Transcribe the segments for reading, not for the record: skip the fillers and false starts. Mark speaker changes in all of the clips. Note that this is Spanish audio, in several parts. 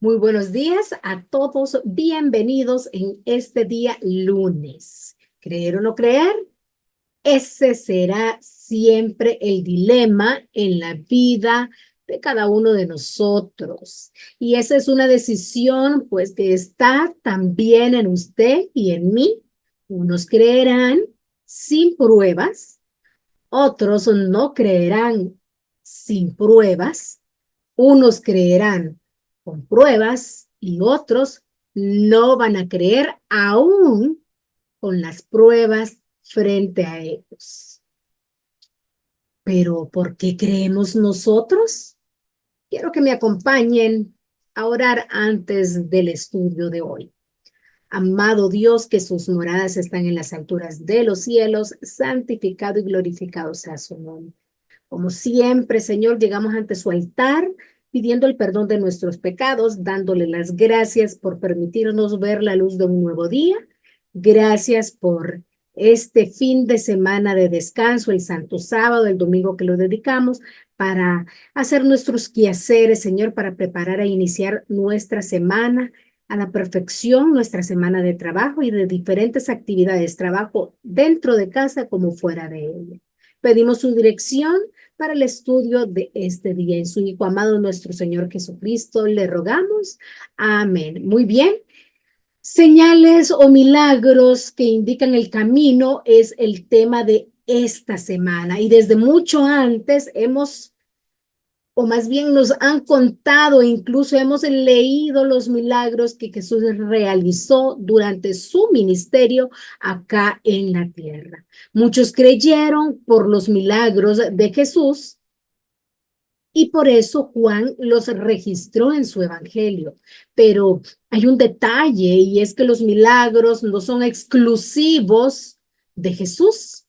Speaker 1: Muy buenos días a todos, bienvenidos en este día lunes. ¿Creer o no creer? Ese será siempre el dilema en la vida de cada uno de nosotros. Y esa es una decisión, pues, que está también en usted y en mí. Unos creerán sin pruebas, otros no creerán sin pruebas. Unos creerán con pruebas y otros no van a creer aún con las pruebas frente a ellos. Pero ¿por qué creemos nosotros? Quiero que me acompañen a orar antes del estudio de hoy. Amado Dios, que sus moradas están en las alturas de los cielos, santificado y glorificado sea su nombre. Como siempre, Señor, llegamos ante su altar pidiendo el perdón de nuestros pecados, dándole las gracias por permitirnos ver la luz de un nuevo día. Gracias por este fin de semana de descanso, el Santo Sábado, el domingo que lo dedicamos para hacer nuestros quehaceres, Señor, para preparar e iniciar nuestra semana a la perfección, nuestra semana de trabajo y de diferentes actividades, trabajo dentro de casa como fuera de ella. Pedimos su dirección para el estudio de este día. En su Hijo amado, nuestro Señor Jesucristo, le rogamos. Amén. Muy bien. Señales o milagros que indican el camino es el tema de esta semana. Y desde mucho antes o más bien nos han contado, incluso hemos leído los milagros que Jesús realizó durante su ministerio acá en la tierra. Muchos creyeron por los milagros de Jesús y por eso Juan los registró en su evangelio. Pero hay un detalle y es que los milagros no son exclusivos de Jesús.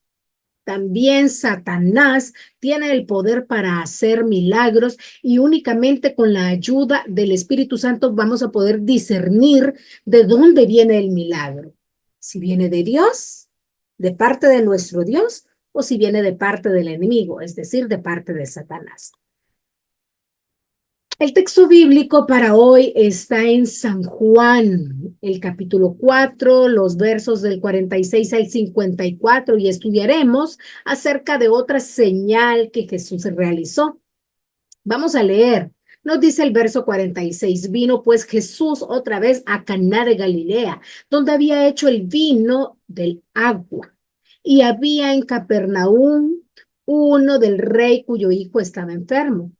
Speaker 1: También Satanás tiene el poder para hacer milagros y únicamente con la ayuda del Espíritu Santo vamos a poder discernir de dónde viene el milagro. Si viene de Dios, de parte de nuestro Dios, o si viene de parte del enemigo, es decir, de parte de Satanás. El texto bíblico para hoy está en San Juan, el capítulo 4, los versos del 46 al 54, y estudiaremos acerca de otra señal que Jesús realizó. Vamos a leer. Nos dice el verso 46, vino pues Jesús otra vez a Caná de Galilea, donde había hecho el vino del agua. Y había en Capernaum uno del rey cuyo hijo estaba enfermo.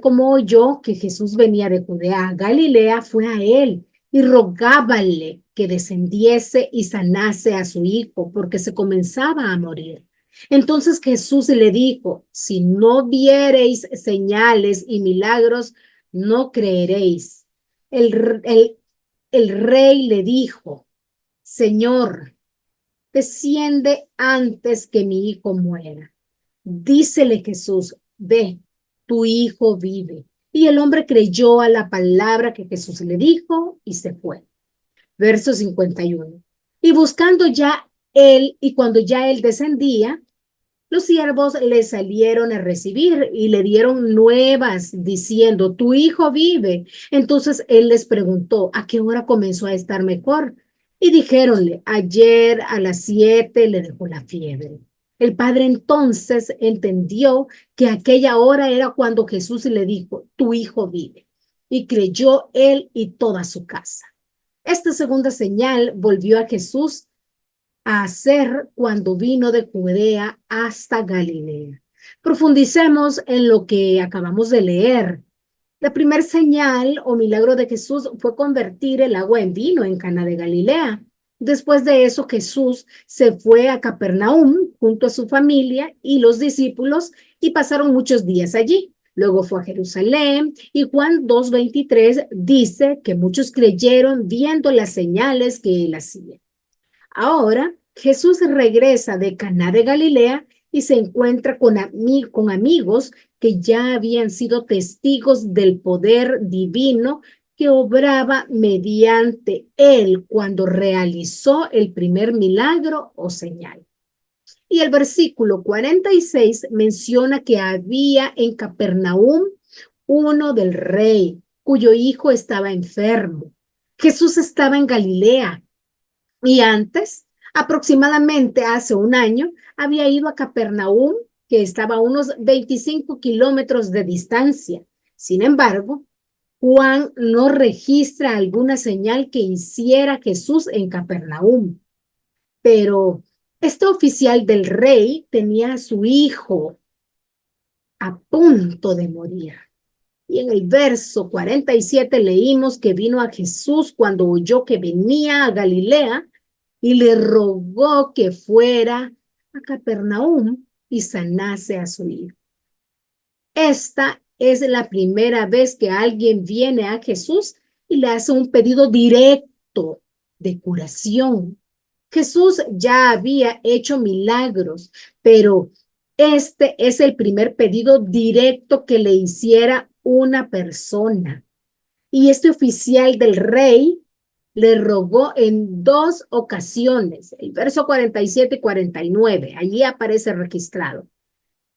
Speaker 1: Como oyó que Jesús venía de Judea a Galilea, fue a él y rogábale que descendiese y sanase a su hijo, porque se comenzaba a morir. Entonces Jesús le dijo, si no viereis señales y milagros, no creeréis. El, el, el rey le dijo, Señor, desciende antes que mi hijo muera. Dícele Jesús, ve, tu hijo vive. Y el hombre creyó a la palabra que Jesús le dijo y se fue. Verso 51. Y buscando ya él, y cuando ya él descendía, los siervos le salieron a recibir y le dieron nuevas diciendo, tu hijo vive. Entonces él les preguntó, ¿a qué hora comenzó a estar mejor? Y dijéronle, ayer a las 7 le dejó la fiebre. El padre entonces entendió que aquella hora era cuando Jesús le dijo, tu hijo vive. Y creyó él y toda su casa. Esta segunda señal volvió a Jesús a hacer cuando vino de Judea hasta Galilea. Profundicemos en lo que acabamos de leer. La primera señal o milagro de Jesús fue convertir el agua en vino en Cana de Galilea. Después de eso, Jesús se fue a Capernaum junto a su familia y los discípulos y pasaron muchos días allí. Luego fue a Jerusalén y Juan 2:23 dice que muchos creyeron viendo las señales que él hacía. Ahora, Jesús regresa de Caná de Galilea y se encuentra con amigos que ya habían sido testigos del poder divino que obraba mediante él cuando realizó el primer milagro o señal. Y el versículo 46 menciona que había en Capernaum uno del rey cuyo hijo estaba enfermo. Jesús estaba en Galilea y antes, aproximadamente hace un año, había ido a Capernaum, que estaba a unos 25 kilómetros de distancia. Sin embargo, Juan no registra alguna señal que hiciera Jesús en Capernaum, pero este oficial del rey tenía a su hijo a punto de morir. Y en el verso 47 leímos que vino a Jesús cuando oyó que venía a Galilea y le rogó que fuera a Capernaum y sanase a su hijo. Esta es la primera vez que alguien viene a Jesús y le hace un pedido directo de curación. Jesús ya había hecho milagros, pero este es el primer pedido directo que le hiciera una persona. Y este oficial del rey le rogó en dos ocasiones, el verso 47 y 49, allí aparece registrado.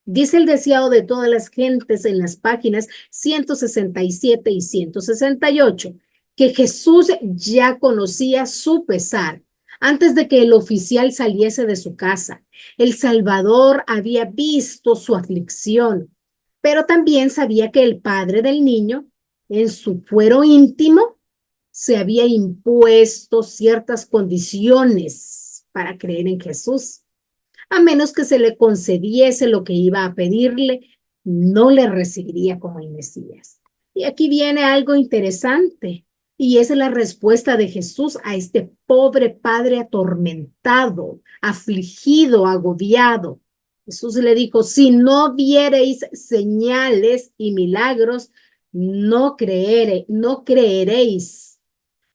Speaker 1: Dice el deseado de todas las gentes en las páginas 167 y 168, que Jesús ya conocía su pesar antes de que el oficial saliese de su casa. El Salvador había visto su aflicción, pero también sabía que el padre del niño, en su fuero íntimo, se había impuesto ciertas condiciones para creer en Jesús. A menos que se le concediese lo que iba a pedirle, no le recibiría como el Mesías. Y aquí viene algo interesante, y es la respuesta de Jesús a este pobre padre atormentado, afligido, agobiado. Jesús le dijo, si no viereis señales y milagros, no creeréis.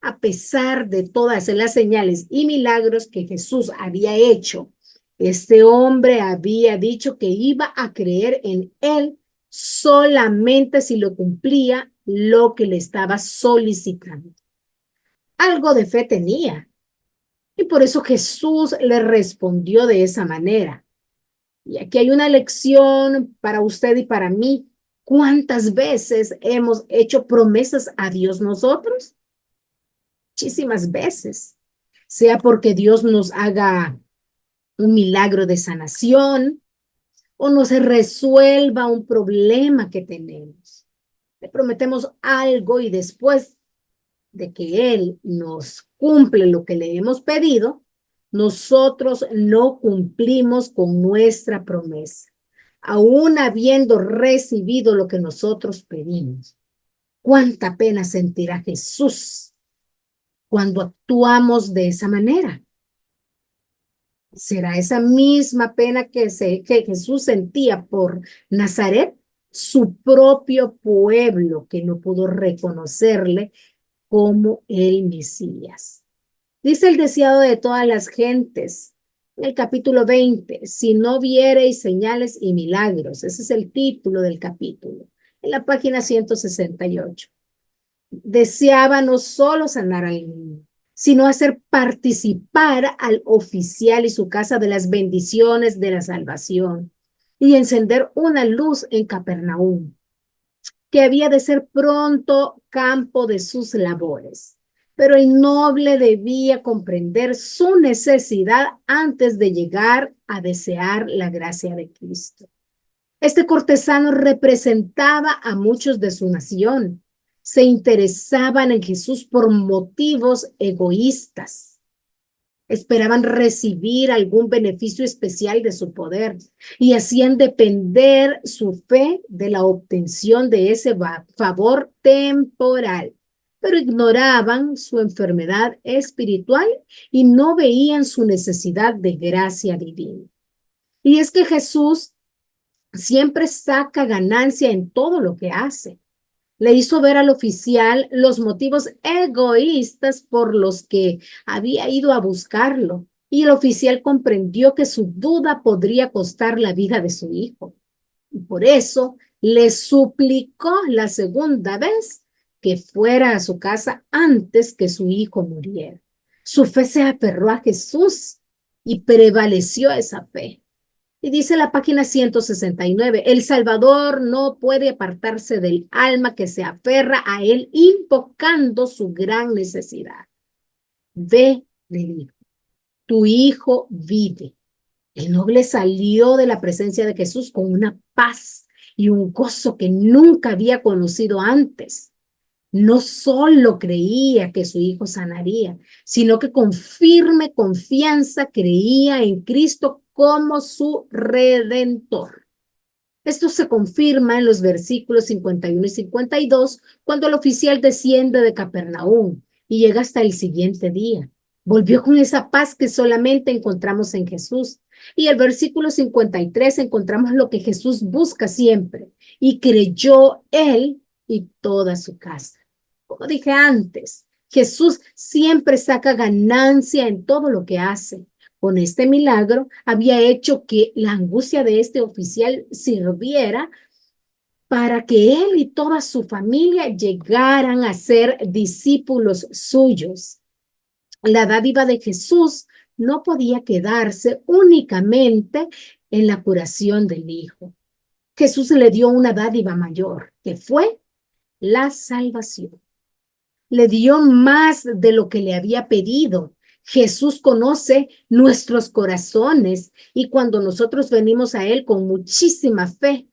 Speaker 1: A pesar de todas las señales y milagros que Jesús había hecho, este hombre había dicho que iba a creer en él solamente si lo cumplía lo que le estaba solicitando. Algo de fe tenía. Y por eso Jesús le respondió de esa manera. Y aquí hay una lección para usted y para mí. ¿Cuántas veces hemos hecho promesas a Dios nosotros? Muchísimas veces. Sea porque Dios nos haga un milagro de sanación o nos resuelva un problema que tenemos. Le prometemos algo y después de que Él nos cumple lo que le hemos pedido, nosotros no cumplimos con nuestra promesa, aún habiendo recibido lo que nosotros pedimos. ¿Cuánta pena sentirá Jesús cuando actuamos de esa manera? ¿Será esa misma pena que Jesús sentía por Nazaret, su propio pueblo que no pudo reconocerle como el Mesías? Dice el deseado de todas las gentes, en el capítulo 20, si no viereis señales y milagros, ese es el título del capítulo, en la página 168. Deseaba no solo sanar al niño, sino hacer participar al oficial y su casa de las bendiciones de la salvación y encender una luz en Capernaum, que había de ser pronto campo de sus labores. Pero el noble debía comprender su necesidad antes de llegar a desear la gracia de Cristo. Este cortesano representaba a muchos de su nación. Se interesaban en Jesús por motivos egoístas. Esperaban recibir algún beneficio especial de su poder y hacían depender su fe de la obtención de ese favor temporal, pero ignoraban su enfermedad espiritual y no veían su necesidad de gracia divina. Y es que Jesús siempre saca ganancia en todo lo que hace. Le hizo ver al oficial los motivos egoístas por los que había ido a buscarlo, y el oficial comprendió que su duda podría costar la vida de su hijo. Y por eso le suplicó la segunda vez que fuera a su casa antes que su hijo muriera. Su fe se aferró a Jesús y prevaleció esa fe. Y dice la página 169, el Salvador no puede apartarse del alma que se aferra a él invocando su gran necesidad. Ve, le dijo, tu hijo vive. El noble salió de la presencia de Jesús con una paz y un gozo que nunca había conocido antes. No solo creía que su hijo sanaría, sino que con firme confianza creía en Cristo como su redentor. Esto se confirma en los versículos 51 y 52, cuando el oficial desciende de Capernaum y llega hasta el siguiente día. Volvió con esa paz que solamente encontramos en Jesús. Y el versículo 53 encontramos lo que Jesús busca siempre. Y creyó él y toda su casa. Como dije antes, Jesús siempre saca ganancia en todo lo que hace. Con este milagro había hecho que la angustia de este oficial sirviera para que él y toda su familia llegaran a ser discípulos suyos. La dádiva de Jesús no podía quedarse únicamente en la curación del hijo. Jesús le dio una dádiva mayor, que fue la salvación. Le dio más de lo que le había pedido. Jesús conoce nuestros corazones y cuando nosotros venimos a Él con muchísima fe,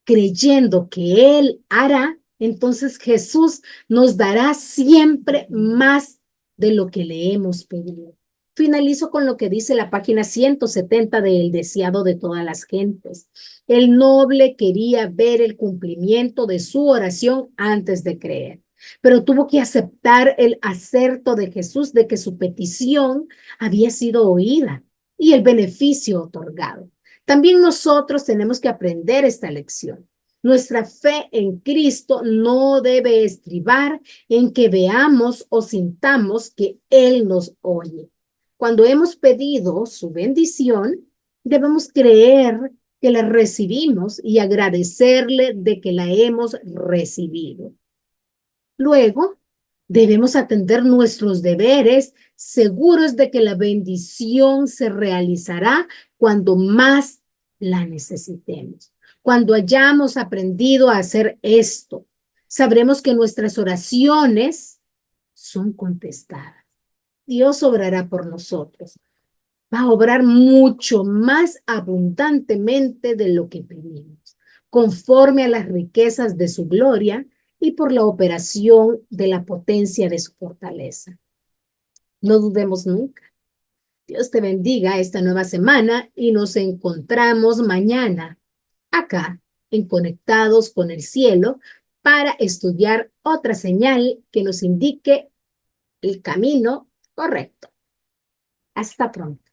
Speaker 1: creyendo que Él hará, entonces Jesús nos dará siempre más de lo que le hemos pedido. Finalizo con lo que dice la página 170 de El deseado de todas las gentes. El noble quería ver el cumplimiento de su oración antes de creer, pero tuvo que aceptar el acerto de Jesús de que su petición había sido oída y el beneficio otorgado. También nosotros tenemos que aprender esta lección. Nuestra fe en Cristo no debe estribar en que veamos o sintamos que Él nos oye. Cuando hemos pedido su bendición, debemos creer que la recibimos y agradecerle de que la hemos recibido. Luego, debemos atender nuestros deberes, seguros de que la bendición se realizará cuando más la necesitemos. Cuando hayamos aprendido a hacer esto, sabremos que nuestras oraciones son contestadas. Dios obrará por nosotros. Va a obrar mucho más abundantemente de lo que pedimos, conforme a las riquezas de su gloria y por la operación de la potencia de su fortaleza. No dudemos nunca. Dios te bendiga esta nueva semana y nos encontramos mañana acá en Conectados con el Cielo para estudiar otra señal que nos indique el camino correcto. Hasta pronto.